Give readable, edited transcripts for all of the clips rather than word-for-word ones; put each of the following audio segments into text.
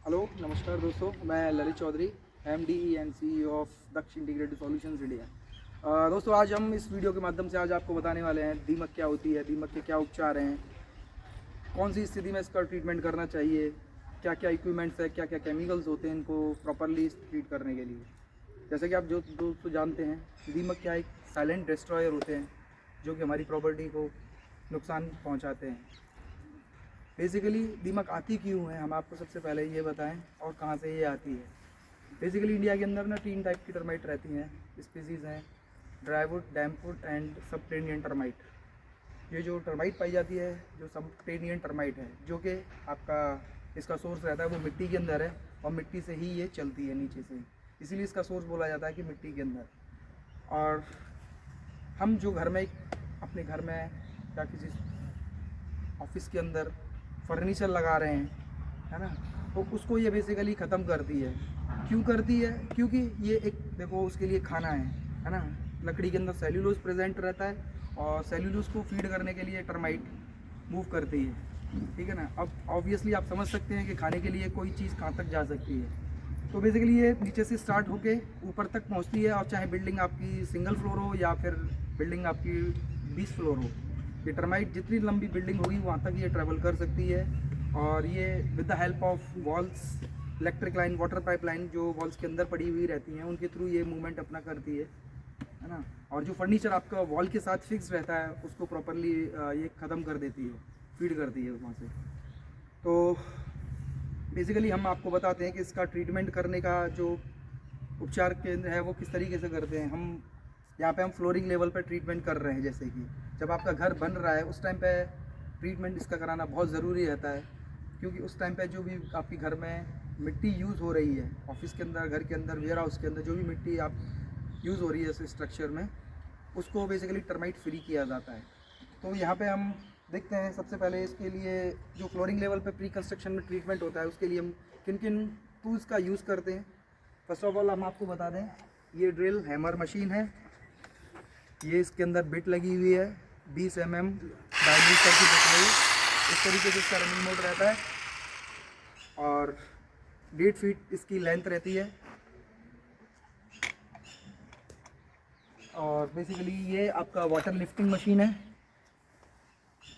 Hello नमस्कार दोस्तों, मैं Lalit Chaudhary MD and CEO of Daksh integrated solutions India. दोस्तों, आज हम इस वीडियो के माध्यम से आज आपको बताने वाले हैं दीमक क्या होती है, दीमक के क्या उपचार हैं, कौन सी स्थिति में इसका ट्रीटमेंट करना चाहिए, क्या क्या इक्विपमेंट्स है, क्या क्या केमिकल्स होते हैं इनको प्रॉपरली ट्रीट करने के लिए। जैसे कि आप जो दोस्तों जानते हैं, दीमक क्या एक साइलेंट डिस्ट्रॉयर होते हैं जो कि हमारी प्रॉपर्टी को नुकसान पहुंचाते हैं। बेसिकली दीमक आती क्यों है, हम आपको सबसे पहले ये बताएं और कहाँ से ये आती है। बेसिकली इंडिया के अंदर ना 3 टाइप की टर्माइट रहती हैं, स्पीसीज़ हैं, ड्राईवुड, डैम्पवुड एंड सबटेनियन टर्माइट। ये जो टर्माइट पाई जाती है, जो सबटेनियन टर्माइट है, जो कि आपका इसका सोर्स रहता है वो मिट्टी के अंदर है और मिट्टी से ही ये चलती है नीचे से, इसीलिए इसका सोर्स बोला जाता है कि मिट्टी के अंदर। और हम जो घर में अपने घर में या किसी ऑफिस के अंदर फर्नीचर लगा रहे हैं, है ना, तो उसको ये बेसिकली ख़त्म करती है। क्यों करती है? क्योंकि ये एक देखो उसके लिए खाना है ना। लकड़ी के अंदर सेल्यूलोज प्रेजेंट रहता है और सेल्यूलोज को फीड करने के लिए टर्माइट मूव करती है, ठीक है ना। अब ऑब्वियसली आप समझ सकते हैं कि खाने के लिए कोई चीज़ कहाँ तक जा सकती है। तो बेसिकली ये नीचे से स्टार्ट होके ऊपर तक पहुँचती है, और चाहे बिल्डिंग आपकी सिंगल फ्लोर हो या फिर बिल्डिंग आपकी 20 फ्लोर हो, ये टर्माइट जितनी लंबी बिल्डिंग होगी वहाँ तक ये ट्रैवल कर सकती है। और ये with the help of walls, electric line, water pipe line जो वॉल्स के अंदर पड़ी हुई रहती हैं, उनके थ्रू ये मूवमेंट अपना करती है ना। और जो फर्नीचर आपका वॉल के साथ फिक्स रहता है उसको प्रॉपरली ये ख़त्म कर देती है, फीड करती है वहाँ से। तो बेसिकली हम आपको बताते हैं कि इसका ट्रीटमेंट करने का जो उपचार केंद्र है वो किस तरीके से करते हैं। हम यहाँ पे हम फ्लोरिंग लेवल पर ट्रीटमेंट कर रहे हैं। जैसे कि जब आपका घर बन रहा है उस टाइम पे ट्रीटमेंट इसका कराना बहुत ज़रूरी रहता है, क्योंकि उस टाइम पे जो भी आपके घर में मिट्टी यूज़ हो रही है, ऑफिस के अंदर, घर के अंदर, वेयर हाउस के अंदर जो भी मिट्टी आप यूज़ हो रही है इस स्ट्रक्चर में, उसको बेसिकली टर्माइट फ्री किया जाता है। तो यहाँ पे हम देखते हैं सबसे पहले इसके लिए जो फ्लोरिंग लेवल पे प्री कंस्ट्रक्शन में ट्रीटमेंट होता है उसके लिए हम किन किन टूल्स का यूज़ करते हैं। फर्स्ट ऑफ ऑल हम आपको बता दें, ये ड्रिल हैमर मशीन है, ये इसके अंदर बिट लगी हुई है, 20 mm डायमीटर की बिट है। इस तरीके से इसका रनिंग मोड रहता है और 1.5 फीट इसकी लेंथ रहती है। और बेसिकली ये आपका वाटर लिफ्टिंग मशीन है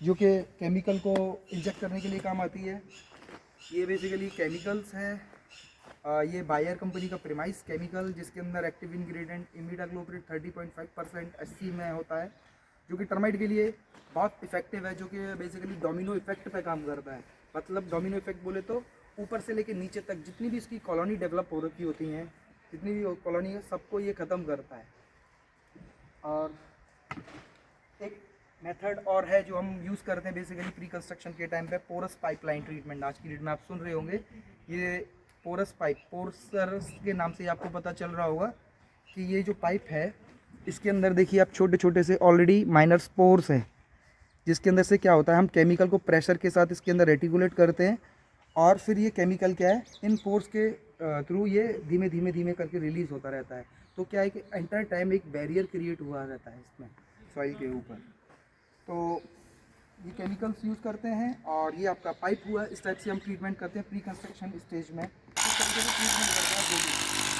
जो कि केमिकल को इंजेक्ट करने के लिए काम आती है। ये बेसिकली केमिकल्स है, ये बायर कंपनी का प्रीमाइस केमिकल, जिसके अंदर एक्टिव इंग्रेडिएंट इमिडाक्लोप्रिड 30.5% SC में होता है, जो कि टर्माइट के लिए बहुत इफेक्टिव है, जो कि बेसिकली डोमिनो इफेक्ट पे काम करता है। मतलब डोमिनो इफेक्ट बोले तो ऊपर से लेके नीचे तक जितनी भी इसकी कॉलोनी डेवलप हो रखी होती हैं, जितनी भी कॉलोनी है, सबको ये ख़त्म करता है। और एक मेथड और है जो हम यूज़ करते हैं बेसिकली प्री कंस्ट्रक्शन के टाइम पे, पोरस पाइपलाइन ट्रीटमेंट। आज की डेट में आप सुन रहे होंगे ये पोरस पाइप, पोरस के नाम से आपको पता चल रहा होगा कि ये जो पाइप है इसके अंदर देखिए आप छोटे छोटे से ऑलरेडी माइनर स्पोर्स हैं, जिसके अंदर से क्या होता है, हम केमिकल को प्रेशर के साथ इसके अंदर रेटिकुलेट करते हैं और फिर ये केमिकल क्या है, इन पोर्स के थ्रू ये धीमे धीमे धीमे करके रिलीज़ होता रहता है। तो क्या है कि एंटायर टाइम एक बैरियर क्रिएट हुआ रहता है इसमें सॉइल के ऊपर। तो ये केमिकल्स यूज़ करते हैं और ये आपका पाइप हुआ, इस टाइप से हम ट्रीटमेंट करते हैं प्री कंस्ट्रक्शन स्टेज में। इस तरीके से ट्रीटमेंट करते हैं।